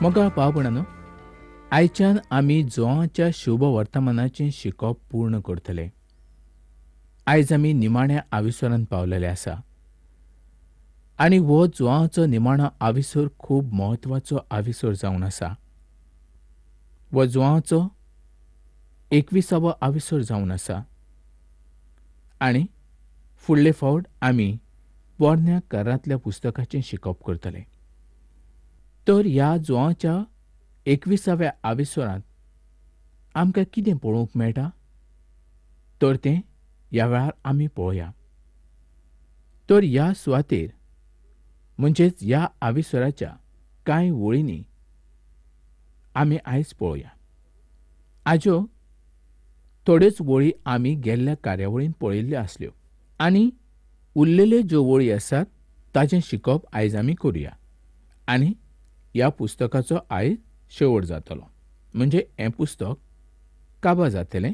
मोगा भाव भयणांनो, आयच्यान आमी जोआच्या शुभ वर्तमानाचें शिकोवप पूर्ण करतले. आयज आमी निमाण्या आविसरांत पावलेले आसा आनी हो जोआचो निमाणो आविसर खूब म्हत्वाचो आविसर जावन आसा. हो जोआचो 21वा आविसर जावन आसा आनी फुडले फावट आमी पोरन्या करांतल्या पुस्तकाचें शिकोवप करतले. तर ह्या जोआच्या 21व्या आविसरांत आमकां कितें पळोवंक मेळटा तर तें ह्या वेळार आमी पळोवया. तर ह्या सुवातेर म्हणजेच ह्या आविसराच्या कांय वळींनी आमी आयज पळोवया. हाज्यो थोड्योच वळी आमी गेल्ल्या कार्यावळींत पळयल्ल्यो आसल्यो आनी उरलेल्यो ज्यो वळी आसात ताचें शिकोवप आयज आमी करुया. आनी ह्या पुस्तकाचो आयज शेवट जातलो. म्हणजे हें पुस्तक काबार जातलें,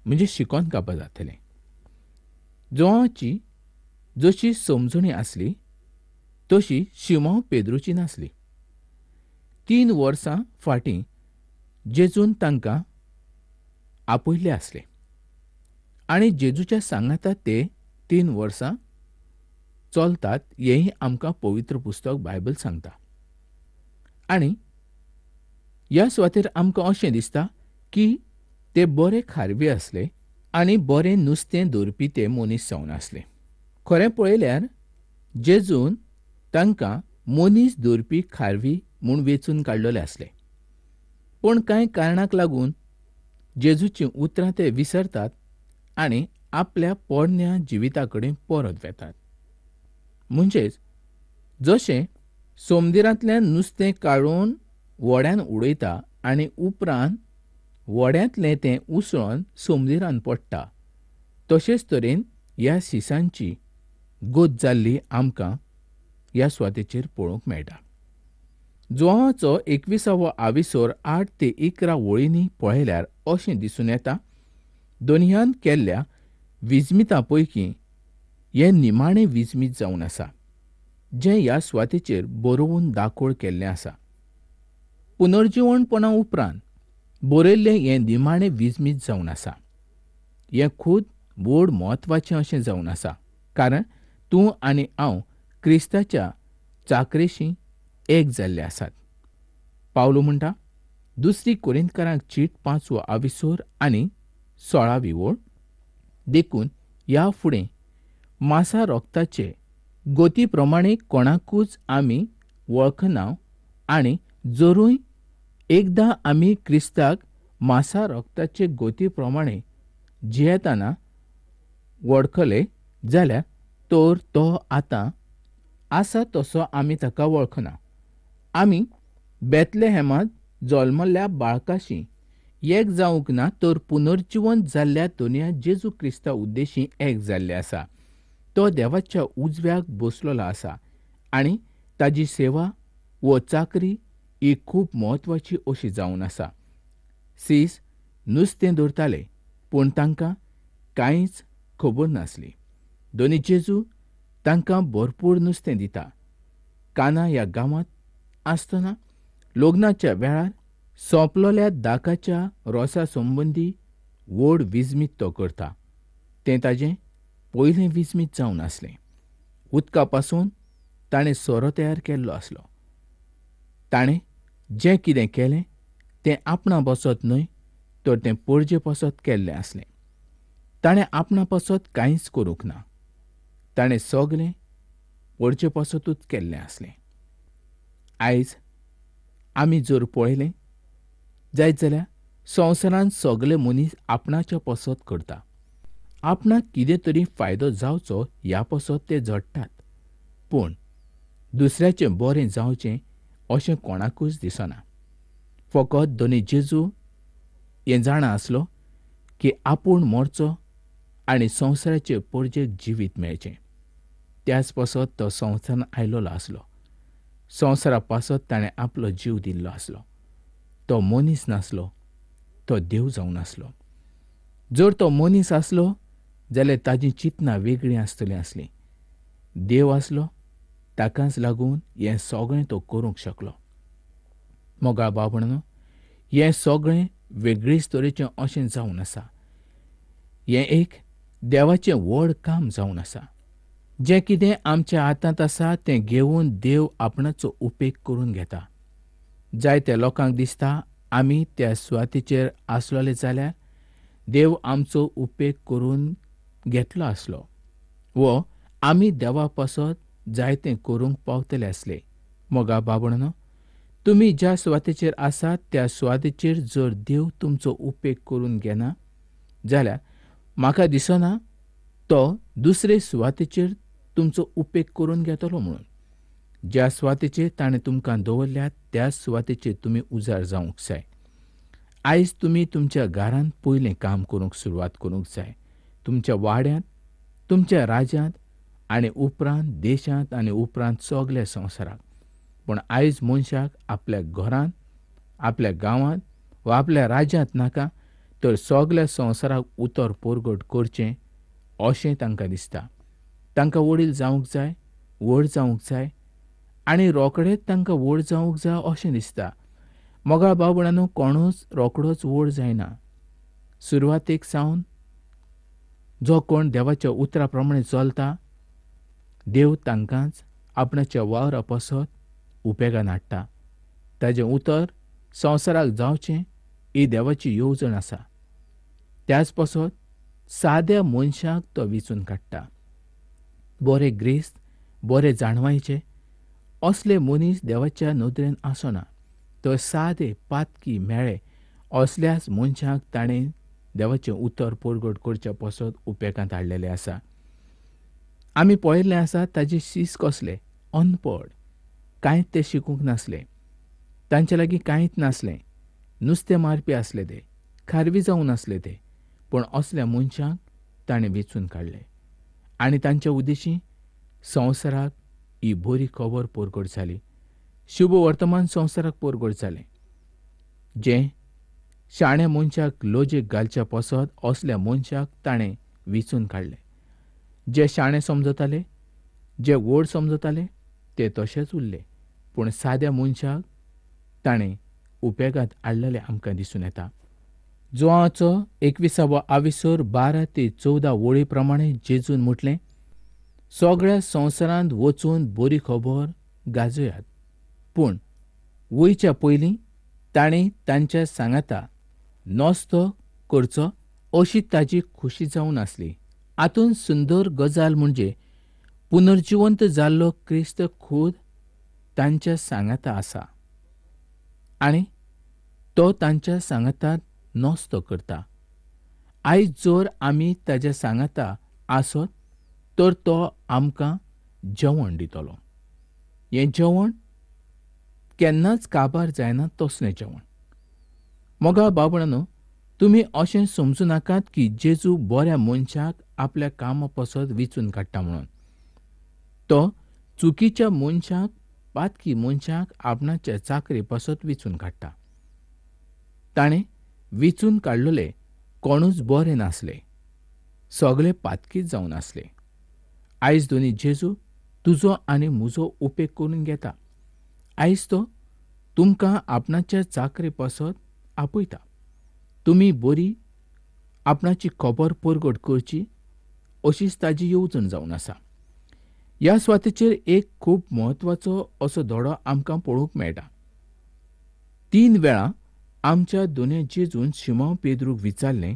म्हणजे शिकोवन काबार जातलें. जोआची जशी समजुणी आसली तशी शिमोन पेद्रूची नासली. 3 वर्सां फाटीं जेजून तांकां आपयल्ले आसले आनी जेजूच्या सांगाता ते 3 वर्सां चलतात हेंय आमकां पवित्र पुस्तक बायबल सांगता. आनी ह्या सुवातेर आमकां अशें दिसता की ते बरे खारवी आसले आनी बरें नुस्तें धरपी ते मनीस जावन आसले. खरें पळयल्यार जेजून तांकां मनीस धरपी खारवी म्हूण वेंचून काडलेले आसले. पूण कांय कारणाक लागून जेजूचीं उतरां ते विसरतात आनी आपल्या पोरन्या जिविता कडेन परत वेतात. म्हणजेच जशें समुद्रांतल्यान नुस्तें काडून व्हड्यान उडयता आनी उपरांत व्हड्यांतलें तें उसळोन समुद्रांत पडटा, तशेच तरेन ह्या सिसांची गोत जाल्ली आमकां ह्या सुवातेचेर पळोवंक मेळटा. जोआचो 21वो आविसर 8 ते 11 वळींनी पळयल्यार अशें दिसून येता दुनियान केल्ल्या विजमितां पैकी हें निमाणें विजमीत जावन आसा, जें ह्या सुवातेचेर बरोवन दाखोळ केल्लें आसा. पुनर्जिवणपणा उपरांत बरयल्लें हें निमाणें विजमीत जावन आसा. हें खूब व्हड म्हत्वाचें अशें जावन आसा, कारण तूं आनी हांव क्रिस्ताच्या चाकरेशीं एक जाल्ले आसात. पावलो म्हणटा, दुसरी कोरिंथकारांक चीट 5वो आविसर आनी 16वी वळ, देखून ह्या फुडें मांसा रोगताचे गोती प्रमाणें कोणाकूच आमी वळखना आनी जरूय एकदां आमी क्रिस्ताक मांसा रोगताचे गोती प्रमाणें जियेतना वळखले जाल्यार तर तो आतां आसा तसो आमी ताका वळखना. आमी बेतलेहेमांत जल्मल्ल्या बाळकाशी एक जावंक ना तर पुनर्जिवन जाल्ल्या दुनिया जेजू क्रिस्ता उद्देशीं एक जाल्ले आसा. तो देवाच्या उजव्याक बसलोलो आसा आनी ताजी सेवा व चाकरी ही खूब म्हत्वाची अशी जावन आसा. सीस नुस्तें धरताले पूण तांकां कांयच खबर नासली. दोनी जेजू तांकां भरपूर नुस्तें दिता. काना ह्या गांवांत आसतना लग्नाच्या वेळार सोंपलोल्या दाकाच्या रोसा संबंदी व्हड विजमीत तो करता. तें ताजें पयलें विजमीत जावन आसलें. उदका पासून ताणें सोरो तयार केल्लो आसलो. ताणें जें कितें केलें तें आपणा बसत न्हय तर तें पणजे बसत केल्लें आसलें. ताणें आपणा बसत कांयच करूंक ना. ताणें सगलें पणजे बसतूच केल्लें आसलें. आयज आमी जर पळयलें जायत जाल्यार संवसारांत सगळे मनीस आपणाच्या पसत करता. आपणाक कितें तरी फायदो जावचो ह्या पसत ते झडटात. पूण दुसऱ्याचें बरें जावचें अशें कोणाकूच दिसना. फकत दोनी जेजू हें जाणा आसलो की आपूण मरचो आनी संवसाराचे परजेक जिवीत मेळचें. त्याच पसत तो संवसारांत आयलोलो आसलो. संवसारा पासत ताणें आपलो जीव दिल्लो आसलो. तो मनीस नासलो, तो देव जावन आसलो. जर तो मनीस आसलो जाल्यार ताजीं चिंतनां वेगळीं आसतलीं आसलीं. देव आसलो ताकाच लागून हें सगळें तो करूंक शकलो. मोगाळ भावभणो, हें सगळें वेगळीच तरेचें अशें जावन आसा. हें एक देवाचें व्हड काम जावन आसा. जें कितें आमच्या हातांत आसा तें घेवन देव आपणाचो उपेग करून घेता. जायत्या लोकांक दिसता आमी त्या सुवातेचेर आसलोले जाल्यार देव आमचो उपेग करून घेतलो आसलो, वो आमी देवा पासत जायतें करूंक पावतले आसले. मोगा बाबणनो, तुमी ज्या सुवातेचेर आसात त्या सुवातेचेर जर देव तुमचो उपेग करून घेना जाल्यार म्हाका दिसना तो दुसरे सुवातेचेर तुमचो उपेग करून घेतलो म्हणून. ज्या सुवातेचेर ताणें तुमकां दवरल्यात त्या सुवातेचेर तुमी उजार जावंक जाय. आयज तुमी तुमच्या घरांत पयलें काम करूंक सुरवात करूंक जाय. तुमच्या वाड्यांत, तुमच्या राज्यांत आनी उपरांत देशांत आनी उपरांत सगल्या संवसाराक. पूण आयज मनशाक आपल्या घरांत, आपल्या गांवांत वा आपल्या राज्यांत नाका तर सगल्या संवसाराक उतर परगट करचें अशें तांकां दिसता. तांकां वडील जावंक जाय, व्हड जावंक जाय आनी रोकडेंच तांकां व्हड जावंक जाय अशें दिसता. मोगाळ भाव-भयणांनो, कोणूच रोकडोच व्हड जायना. सुरवातेक सावन जो कोण देवाच्या उतरा प्रमाणे चलता, देव तांकांच आपणाच्या वावरा पासत उपेगान हाडटा. ताजें उतर संवसाराक जावचें ही देवाची येवजण आसा. त्याच पासत साद्या मनशाक तो वेंचून काडटा. बरे ग्रेस्त, बरे जाणवायेचे असले मनीस देवाच्या नदरेन आसना. तर सादे पातकी मेळे असल्याच मनशाक ताणें देवाचें उतर परगट करच्या पासत उपेगांत हाडलेलें आसा. आमी पळयल्लें आसा ताजे शीस कसले अनपड, कांयच ते शिकूंक नासले. तांचे लागीं कांयच नासलें. नुस्तें मारपी आसले ते, खारवी जावन आसले ते. पूण असल्या मनशाक ताणें वेंचून काडले आनी तांच्या उद्देशीं संवसाराक ही बरी खबर परगट जाली. शुभ वर्तमान संवसाराक परगट जालें. जें शाण्या मनशाक लोजेक घालच्या पासत असल्या मनशाक ताणें वेंचून काडले. जे शाणे समजताले, जे व्हड समजताले ते तशेच उरले. पूण साद्या मनशाक ताणें उपेगांत हाडलेलें आमकां दिसून येता. जोआचो 21वा आविसर 12 ते 14 वळी प्रमाणे जेजून म्हटलें, सगळ्या संवसारांत वचून बरी खबर गाजयात. पूण वयच्या पयलीं ताणें तांच्या सांगाता नस्तो करचो अशी ताची खुशी जावन आसली. हातूंत सुंदर गजाल म्हणजे पुनर्जिवंत जाल्लो क्रिस्त खूद तांच्या सांगाता आसा आनी तो तांच्या सांगातांत नस्तो करता. आयज जर आमी ताच्या सांगाता आसत तर तो आमकां जेवण दितलो. हें जेवण केन्नाच काबार जायना तसलें जेवण. मोगाळ भाव-भयणांनो, तुमी अशें समजूं नाकात की जेजू बऱ्या मनशाक आपल्या कामा पासत वेंचून काडटा म्हणून. तो चुकीच्या मनशाक, पातकी मनशाक आपणाच्या चाकरे पासत वेंचून काडटा. ताणें वेंचून काडलोले कोणूच बरे नासले, सगळे पातकीच जावन आसले. आयज दोनी जेजू तुजो आनी म्हजो उपेग करून घेता. आयज तो तुमकां आपणाच्या चाकरे पासत आपयता. तुमी बरी आपणाची खबर परगट करची अशीच ताजी येवजण जावन आसा. ह्या सुवातेचेर एक खूब म्हत्वाचो असो धडो आमकां पळोवंक मेळटा. 3 वेळा आमच्या दोनूय जेजून शिमोन पेद्रूक विचारलें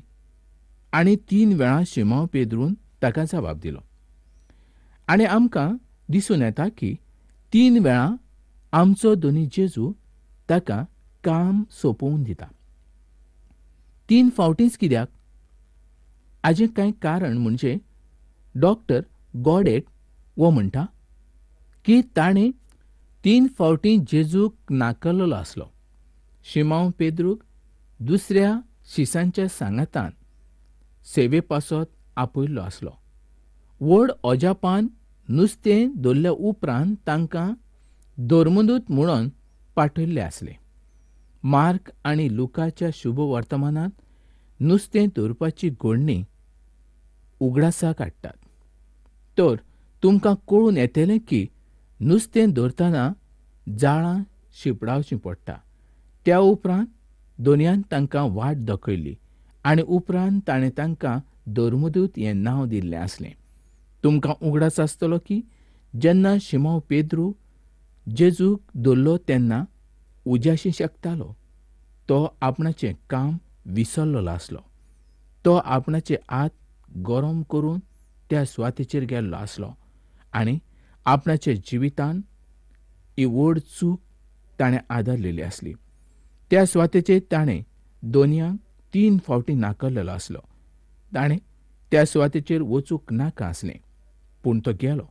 आनी 3 वेळा शिमोन पेद्रून ताका जबाब दिलो. आनी आमकां दिसून येता की 3 वेळा आमचो दोनी जेजू ताका काम सोंपोवन दिता. 3 फावटींच कित्याक? हाजें कांय कारण म्हणजे डॉक्टर गॉडेट वो म्हणटा की ताणें 3 फावटीं जेजूक नाकारलेलो आसलो. शिमोन पेद्रूक दुसऱ्या शिसांच्या सांगातान सेवे पासत आपयल्लो आसलो. व्हड अजापान नुस्तें धरल्या उपरांत तांकां धर्मदूत म्हणून पाठयल्ले आसले. मार्क आनी लुकाच्या शुभ वर्तमानांत नुस्तें धरपाची घडणी उगडासा काडटात. तर तुमकां कळून येतलें की नुस्तें धरतना जाळां शिंपडावचीं पडटा त्या उपरांत दोनयान तांकां वाट दाखयली आनी उपरांत ताणें तांकां धर्मदूत हें नांव दिल्लें आसलें. तुमकां उगडास आसतलो की जेन्ना शिमोन पेद्रू जेजूक धरलो तेन्ना उज्याशी शेकतालो. तो आपणाचें काम विसरलेलो आसलो. तो आपणाचे हात गरम करून त्या सुवातेचेर गेल्लो आसलो आनी आपणाच्या जिवितांत ही व्हड चूक ताणें आदरलेली आसली. त्या सुवातेचेर ताणें दोनयांक 3 फावटी नाकारलेलो आसलो. ताणें त्या सुवातेचेर वचूंक नाका आसलें, पूण तो गेलो.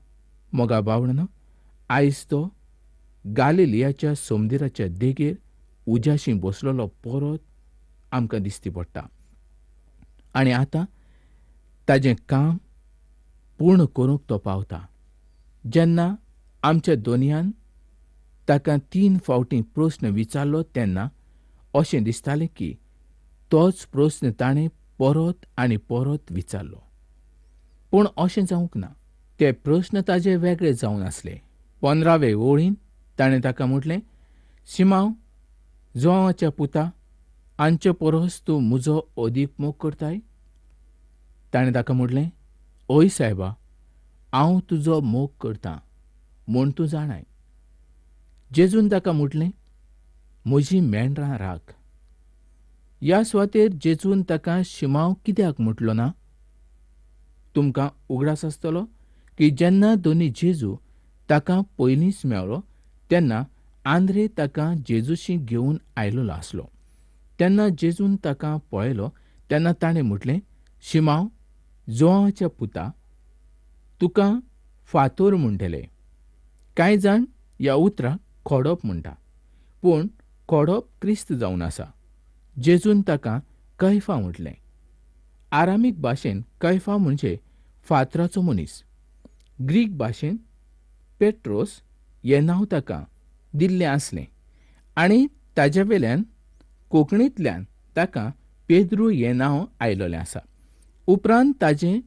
मोगा भावंडांनो, आयज तो गालिलियाच्या समुद्राच्या देगेर उज्याशी बसलेलो परत आमकां दिश्टी पडटा आनी आतां ताजें काम पूर्ण करूंक तो पावता. जेन्ना आमच्या दोनयान ताका 3 फावटी प्रस्न विचारलो तेन्ना अशें दिसतालें की तोच प्रस्न ताणें परत आनी परत विचारलो. पूण अशें जावंक ना. ते प्रस्न ताजे वेगळे जावन आसले. 15वे ओळीन ताणें ताका म्हटलें, शिमोन, जोआवाच्या पुता, हांचे परस तूं म्हजो अदीक मोग करताय? ताणें ताका म्हटलें, ओय सायबा, हांव तुजो मोग करतां म्हूण तूं जाणाय. जेजून ताका म्हटलें, म्हजीं मेंढरां राख. ह्या सुवातेर जेजून ताका शिमोन कित्याक म्हटलो ना? तुमकां उगडास आसतलो की जेन्ना दोनी जेजू ताका पयलींच मेळ्ळो तेन्ना आंद्रे ताका जेजूशी घेवन आयिल्लो आसलो. तेन्ना जेजून ताका पळयलो तेन्ना ताणें म्हटलें, शिमोन, जोआवाच्या पुता, तुका फातर म्हणटले. कांय जाण ह्या उतराक खोडप म्हणटा, पूण खोडप क्रिस्त जावन आसा. जेजून ताका कैफा म्हटलें. आरामीक भाशेन कैफा म्हणजे फातराचो मनीस. ग्रीक भाशेन पेट्रोस हें नांव ताका दिल्लें आसलें आनी ताजे वेल्यान कोंकणींतल्यान ताका पेद्रू हें नांव आयिल्लें आसा. उपरांत ताजें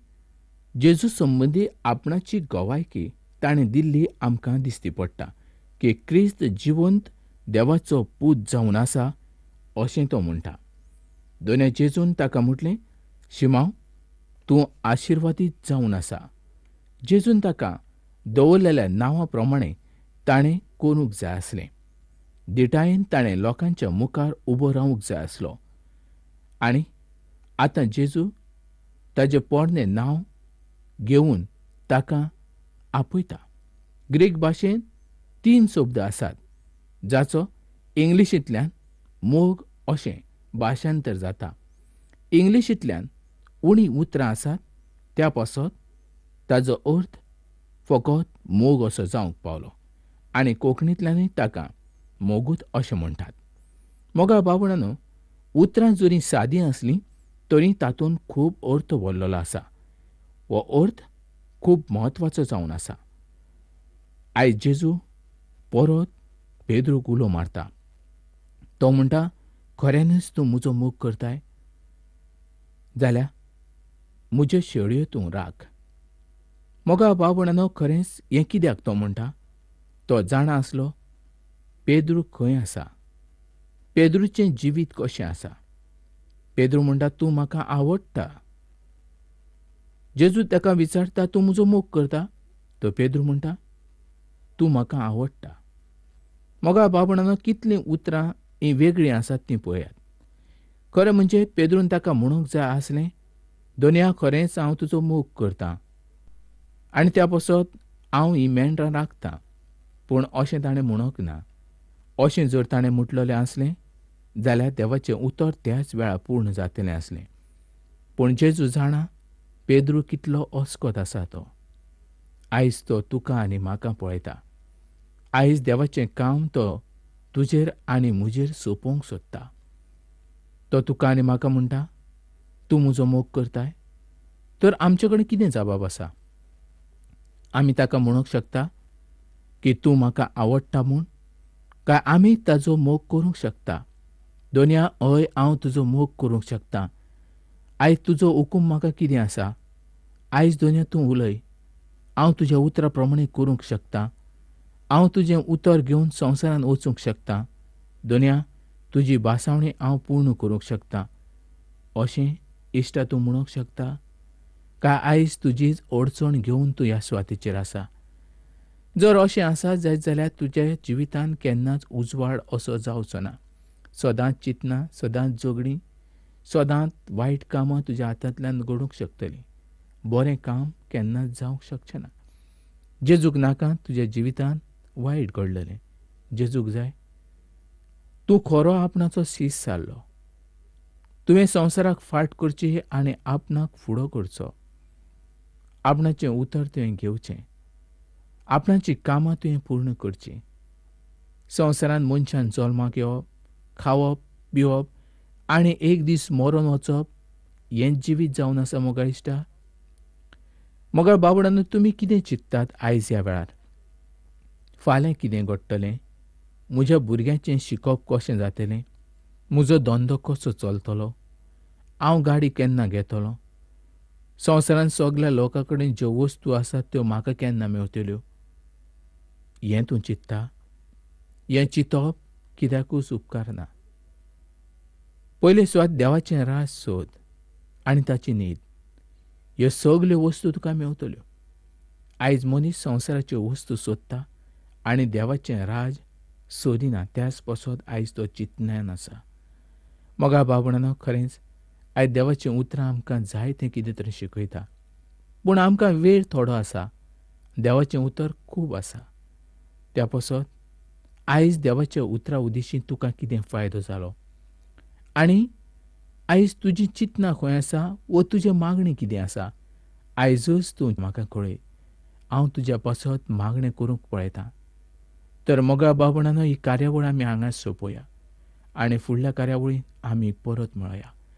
जेजू संबंदी आपणाची गवायकी ताणें दिल्ली आमकां दिश्टी पडटा की क्रिस्त जिवंत देवाचो पूत जावन आसा अशें तो म्हणटा. दोनूय जेजून ताका म्हटलें, शिमोन, तूं आशिर्वादीत जावन आसा. जेजून ताका दवरलेल्या नांवा प्रमाणें ताणें करूंक जाय आसलें. दिटायेन ताणें लोकांच्या मुखार उबो रावूंक जाय आसलो. आनी आतां जेजू ताजें पोरणें नांव घेवन ताका आपयता. ग्रीक भाशेन 3 शब्द आसात जाचो इंग्लिशींतल्यान मोग अशें भाशांतर जाता. इंग्लिशींतल्यान उणी उतरां आसात त्या पासत ताचो अर्थ फकत मोग असो जावंक पावलो आनी कोंकणींतल्यानूय ताका मोगूत अशें म्हणटात. मोगा भावंडांनो, उतरां जरी सादीं आसलीं तरी तातूंत खूब अर्थ भरलेलो आसा. हो अर्थ खूब म्हत्वाचो जावन आसा. आयज जेजू परत पेद्रूक उलो मारता. तो म्हणटा, खऱ्यानच तूं म्हजो मोग करताय जाल्यार म्हज्यो शेळयो तूं राख. मोगा भावंडांनो, खरेंच हें कित्याक तो म्हणटा? तो जाणा आसलो पेद्रू खंय आसा, पेद्रूचें जिवीत कशें आसा. पेद्रू म्हणटा, तूं म्हाका आवडटा. जेजू ताका विचारता, तूं म्हजो मोग करता? तो पेद्रू म्हणटा, तूं म्हाका आवडटा. मोगा भावंडांनो, कितलीं उतरां ही वेगळीं आसात तीं पळयात. खरें म्हणजे पेद्रून ताका म्हणूंक जाय आसलें, दोनया खरेंच हांव तुजो मोग करतां आनी त्या पासत हांव ही मेंढरां राखतां. पूण अशें ताणें म्हणूंक ना. अशें जर ताणें म्हटलेलें आसलें जाल्यार देवाचें उतर त्याच वेळार पूर्ण जातलें आसलें. पूण जेजू जाणा पेद्रू कितलो अस्कोत आसा तो. आयज तो तुका आनी म्हाका पळयता. आयज देवाचें काम तो तुजेर आनी म्हजेर सोंपोवंक सोदता. तो तुका आनी म्हाका म्हणटा, तूं म्हजो मोग करताय? तर आमचे कडेन कितें जबाब आसा? आमी ताका म्हणूंक शकता की तूं म्हाका आवडटा म्हूण, काय आमी ताजो मोग करूंक शकता? दोनया, हय, हांव तुजो मोग करूंक शकतां. आयज तुजो हुकूम म्हाका कितें आसा? आयज दोनया तूं उलय. हांव तुज्या उतरा प्रमाणें करूंक शकतां. हांव तुजें उतर घेवन संवसारांत वचूंक शकतां. दोनया, तुजी बासावणी हांव पूर्ण करूंक शकता अशें इश्टा तूं म्हणूंक शकता? काय आयज तुजीच अडचण घेवन तूं ह्या सुवातेचेर आसा? जर अशें आसा जायत जाल्यार तुज्या जिवितांत केन्नाच उजवाड असो जावचो ना. सदांच चिंतना, सदांच झगडीं, सदांच वायट कामां तुज्या हातांतल्यान घडूंक शकतलीं. बरें काम केन्नाच जावंक शकचें ना. जेजूक नाका तुज्या जिवितांत वायट घडलेलें. जेजूक जाय तूं खरो आपणाचो सीस जाल्लो. तुवें संवसाराक फाट करची आनी आपणाक फुडो करचो. आपणाचें उतर तुवें घेवचें. आपणाची कामां तुवें पूर्ण करचीं. संवसारांत मनशान जल्माक येवप, खावप, पिवप आनी एक दीस मरून वचप हेंच जिवीत जावन आसा मोगा इश्टा? मोगा बाबडांनो, तुमी कितें चिंततात आयज ह्या वेळार? फाल्यां कितें घडटलें? म्हज्या भुरग्यांचें शिकप कशें जातलें? म्हजो धंदो कसो चलतलो? हांव गाडी केन्ना घेतलों? संवसारांत सगल्या लोकां कडेन ज्यो वस्तू आसात त्यो म्हाका केन्ना मेवतल्यो? हें तूं चिंतता? हें चिंतप कित्याकूच उपकार ना. पयले सुवात देवाचें राज सोद आनी ताची न्हीद. ह्यो सगल्यो वस्तू तुका मेवतल्यो. आयज मनीस संवसाराच्यो वस्तू सोदता आनी देवाचें राज सोदिना. त्याच पासत आयज तो चिंतन्यान आसा. मोगा बाबडांनो, खरेंच आयज देवाचें उतरां आमकां जायतें कितें तरी शिकयता. पूण आमकां वेळ थोडो आसा. देवाचें उतर खूब आसा. त्या पासत आयज देवाच्या उतरा उदेशीं तुका कितें फायदो जालो? आनी आयज तुजीं चिंतनां खंय आसा वो तुजे मागणी कितें आसा? आयजच तूं म्हाका कळय. हांव तुज्या पासत मागणें करूंक पळयतां. तर मोगा बाबडांनो, ही कार्यावळ आमी हांगाच सोंपोवया आनी फुडल्या कार्यावळींत आमी परत मेळया.